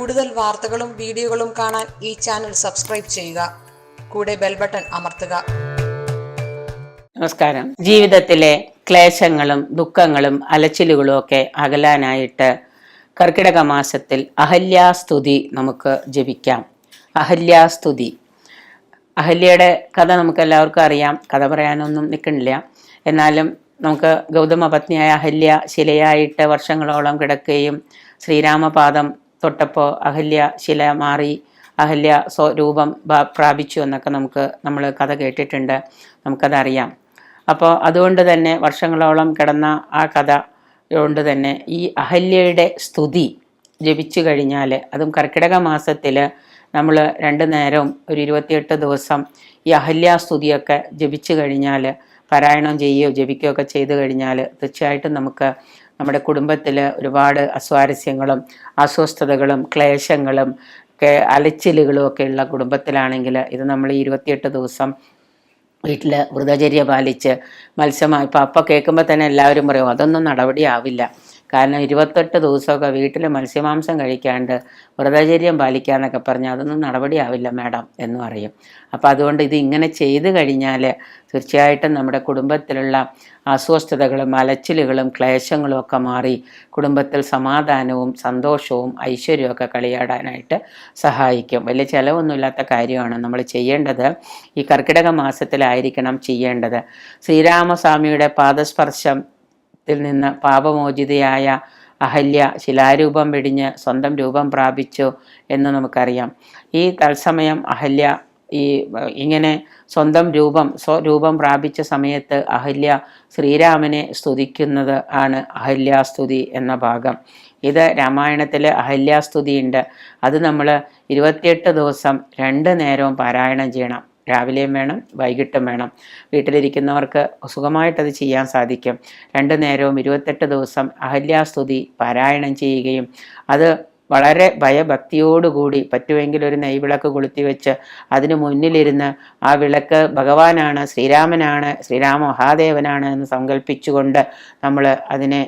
കൂടുതൽ വാർത്തകളും വീഡിയോകളും കാണാൻ ഈ ചാനൽ സബ്സ്ക്രൈബ് ചെയ്യുക. കൂടെ ബെൽ ബട്ടൺ അമർത്തുക. നമസ്കാരം. ജീവിതത്തിലെ ക്ലേശങ്ങളും ദുഃഖങ്ങളും അലച്ചിലുകളും ഒക്കെ അകലാനായിട്ട് കർക്കിടക മാസത്തിൽ അഹല്യാസ്തുതി നമുക്ക് ജപിക്കാം. അഹല്യാസ്തുതി. അഹല്യയുടെ കഥ നമുക്ക് എല്ലാവർക്കും അറിയാം. കഥ പറയാനൊന്നും നിൽക്കണില്ല. എന്നാലും നമുക്ക് ഗൗതമ പത്നിയായ അഹല്യ ശിലയായിട്ട് വർഷങ്ങളോളം കിടക്കുകയും ശ്രീരാമപാദം തൊട്ടപ്പോൾ അഹല്യ ശില മാറി അഹല്യ സ്വരൂപം പ്രാപിച്ചു എന്നൊക്കെ നമ്മൾ കഥ കേട്ടിട്ടുണ്ട്, നമുക്കതറിയാം. അപ്പോൾ അതുകൊണ്ട് തന്നെ വർഷങ്ങളോളം കിടന്ന ആ കഥ കൊണ്ട് തന്നെ ഈ അഹല്യയുടെ സ്തുതി ജപിച്ചു കഴിഞ്ഞാൽ, അതും കർക്കിടക മാസത്തിൽ നമ്മൾ 2 നേരവും ഒരു 28 ദിവസം ഈ അഹല്യാസ്തുതിയൊക്കെ ജപിച്ചു കഴിഞ്ഞാൽ, പാരായണം ചെയ്യുകയോ ജപിക്കുകയോ ഒക്കെ ചെയ്തു കഴിഞ്ഞാൽ തീർച്ചയായിട്ടും നമുക്ക് നമ്മുടെ കുടുംബത്തിൽ ഒരുപാട് അസ്വാരസ്യങ്ങളും അസ്വസ്ഥതകളും ക്ലേശങ്ങളും ഒക്കെ അലച്ചിലുകളും ഒക്കെ ഉള്ള കുടുംബത്തിലാണെങ്കിൽ ഇത് നമ്മൾ 28 ദിവസം വീട്ടിൽ വ്രതചര്യ പാലിച്ച് മത്സ്യമായി ഇപ്പോൾ അപ്പം കേൾക്കുമ്പോൾ തന്നെ എല്ലാവരും പറയും അതൊന്നും നടപടിയാവില്ല. കാരണം 28 ദിവസമൊക്കെ വീട്ടിൽ മത്സ്യമാംസം കഴിക്കാണ്ട് വ്രതചര്യം പാലിക്കാന്നൊക്കെ പറഞ്ഞാൽ അതൊന്നും നടപടിയാവില്ല മാഡം എന്ന് പറയും. അപ്പോൾ അതുകൊണ്ട് ഇത് ഇങ്ങനെ ചെയ്തു കഴിഞ്ഞാൽ തീർച്ചയായിട്ടും നമ്മുടെ കുടുംബത്തിലുള്ള അസ്വസ്ഥതകളും അലച്ചിലുകളും ക്ലേശങ്ങളും ഒക്കെ മാറി കുടുംബത്തിൽ സമാധാനവും സന്തോഷവും ഐശ്വര്യവും ഒക്കെ കളിയാടാനായിട്ട് സഹായിക്കും. വലിയ ചിലവൊന്നുമില്ലാത്ത കാര്യമാണ് നമ്മൾ ചെയ്യേണ്ടത്. ഈ കർക്കിടക മാസത്തിലായിരിക്കണം ചെയ്യേണ്ടത്. ശ്രീരാമസ്വാമിയുടെ പാദസ്പർശം നിന്ന് പാപമോചിതയായ അഹല്യ ശിലാരൂപം വെടിഞ്ഞ് സ്വന്തം രൂപം പ്രാപിച്ചു എന്ന് നമുക്കറിയാം. ഈ തത്സമയം അഹല്യ ഇങ്ങനെ സ്വന്തം സ്വരൂപം പ്രാപിച്ച സമയത്ത് അഹല്യ ശ്രീരാമനെ സ്തുതിക്കുന്നത് ആണ് അഹല്യാസ്തുതി എന്ന ഭാഗം. ഇത് രാമായണത്തിൽ അഹല്യാസ്തുതി ഉണ്ട്. അത് നമ്മൾ 28 ദിവസം 2 നേരവും പാരായണം ചെയ്യണം. രാവിലെയും വേണം, വൈകിട്ടും വേണം. വീട്ടിലിരിക്കുന്നവർക്ക് സുഖമായിട്ടത് ചെയ്യാൻ സാധിക്കും. 2 നേരവും 28 ദിവസം അഹല്യാസ്തുതി പാരായണം ചെയ്യുകയും അത് വളരെ ഭയഭക്തിയോടുകൂടി പറ്റുമെങ്കിൽ ഒരു നെയ്വിളക്ക് കൊളുത്തി വെച്ച് അതിന് മുന്നിലിരുന്ന് ആ വിളക്ക് ഭഗവാനാണ്, ശ്രീരാമനാണ്, ശ്രീരാമ മഹാദേവനാണ് എന്ന് സങ്കല്പിച്ചുകൊണ്ട് നമ്മൾ അതിനെ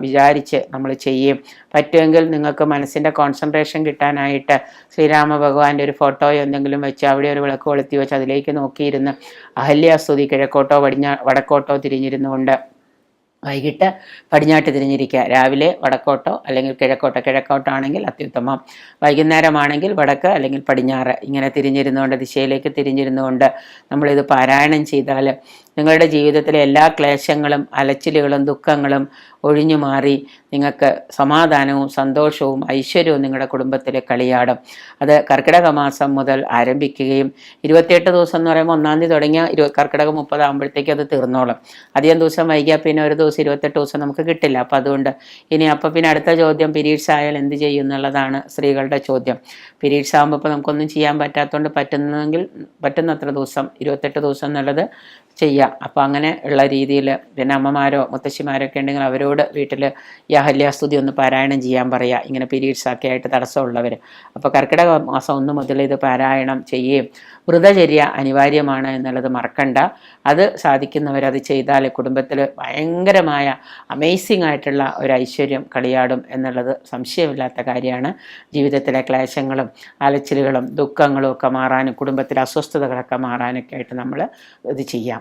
വിചാരിച്ച് നമ്മൾ ചെയ്യും. പറ്റുമെങ്കിൽ നിങ്ങൾക്ക് മനസ്സിൻ്റെ കോൺസെൻട്രേഷൻ കിട്ടാനായിട്ട് ശ്രീരാമ ഭഗവാന്റെ ഒരു ഫോട്ടോയോ എന്തെങ്കിലും വെച്ച് അവിടെ ഒരു വിളക്ക് കൊളുത്തി വെച്ച് അതിലേക്ക് നോക്കിയിരുന്ന് അഹല്യാസ്തുതി കിഴക്കോട്ടോ വടക്കോട്ടോ തിരിഞ്ഞിരുന്നുകൊണ്ട് വൈകിട്ട് പടിഞ്ഞാട്ട് തിരിഞ്ഞിരിക്കുക. രാവിലെ വടക്കോട്ടോ അല്ലെങ്കിൽ കിഴക്കോട്ടോ ആണെങ്കിൽ അത്യുത്തമം. വൈകുന്നേരമാണെങ്കിൽ വടക്ക് അല്ലെങ്കിൽ പടിഞ്ഞാറ് ഇങ്ങനെ തിരിഞ്ഞിരുന്നുകൊണ്ട് ദിശയിലേക്ക് തിരിഞ്ഞിരുന്നുകൊണ്ട് നമ്മളിത് പാരായണം ചെയ്താൽ നിങ്ങളുടെ ജീവിതത്തിലെ എല്ലാ ക്ലേശങ്ങളും അലച്ചിലുകളും ദുഃഖങ്ങളും ഒഴിഞ്ഞു മാറി നിങ്ങൾക്ക് സമാധാനവും സന്തോഷവും ഐശ്വര്യവും നിങ്ങളുടെ കുടുംബത്തിൽ കളിയാടും. അത് കർക്കിടക മാസം മുതൽ ആരംഭിക്കുകയും 28 ദിവസം എന്ന് പറയുമ്പോൾ 1-ാം തീയതി തുടങ്ങിയ കർക്കിടക 30 ആകുമ്പോഴത്തേക്ക് അത് തീർന്നോളും. അധികം ദിവസം വൈകിയാൽ പിന്നെ ഒരു ദിവസം 28 ദിവസം നമുക്ക് കിട്ടില്ല. അപ്പം അതുകൊണ്ട് പിന്നെ അടുത്ത ചോദ്യം പീരീഡ്സ് ആയാൽ എന്ത് ചെയ്യും എന്നുള്ളതാണ് സ്ത്രീകളുടെ ചോദ്യം. പീരീഡ്സ് ആകുമ്പോൾ ഇപ്പോൾ നമുക്കൊന്നും ചെയ്യാൻ പറ്റാത്തതുകൊണ്ട് പറ്റുന്നത്ര ദിവസം 28 ദിവസം എന്നുള്ളത് ചെയ്യാം. അപ്പോൾ അങ്ങനെ ഉള്ള രീതിയിൽ പിന്നെ അമ്മമാരോ മുത്തശ്ശിമാരോ ഒക്കെ ഉണ്ടെങ്കിൽ അവരോട് വീട്ടിൽ ഈ അഹല്യാസ്തുതി ഒന്ന് പാരായണം ചെയ്യാൻ പറയുക, ഇങ്ങനെ പീരീഡ്സ് ഒക്കെ ആയിട്ട് തടസ്സമുള്ളവർ. അപ്പോൾ കർക്കിടക മാസം 1 മുതൽ ഇത് പാരായണം ചെയ്യുകയും വ്രതചര്യ അനിവാര്യമാണ് എന്നുള്ളത് മറക്കണ്ട. അത് സാധിക്കുന്നവരത് ചെയ്താൽ കുടുംബത്തിൽ ഭയങ്കരമായ അമേസിംഗ് ആയിട്ടുള്ള ഒരു ഐശ്വര്യം കളിയാടും എന്നുള്ളത് സംശയമില്ലാത്ത കാര്യമാണ്. ജീവിതത്തിലെ ക്ലേശങ്ങളും അലച്ചിലുകളും ദുഃഖങ്ങളും ഒക്കെ മാറാനും കുടുംബത്തിലെ അസ്വസ്ഥതകളൊക്കെ മാറാനൊക്കെ ആയിട്ട് നമ്മൾ ഇത് ചെയ്യാം.